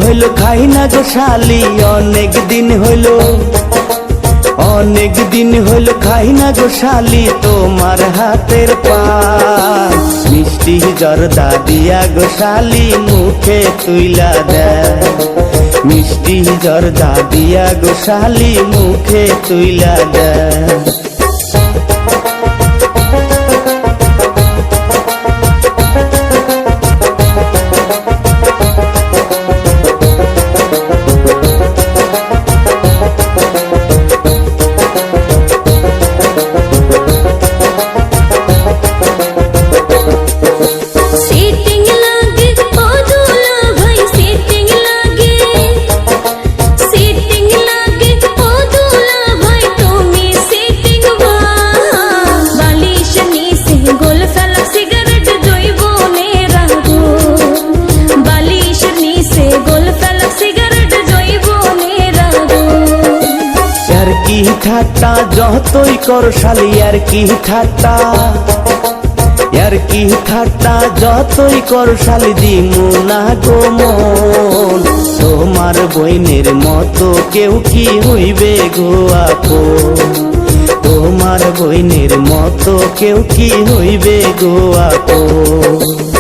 হইল খাই না গো শালি, অনেক দিন হইল খাই না গো শালি তোমার হাতের পান। মিষ্টি জর্দা দিয়া গো শালি মুখে তুইলা দেয়, মিষ্টি জর্দা দিয়া গো শালি মুখে তুইলা দেয়। ঠাট্টা যতই কর শালি আর কি ঠাট্টা, আর কি ঠাট্টা যতই কর শালি দিমু না গো মন। তোমার বইনের মতো কেউ কি হইবে গো আপন, তোমার বইনের মতো কেউ কি হইবে গো আপন।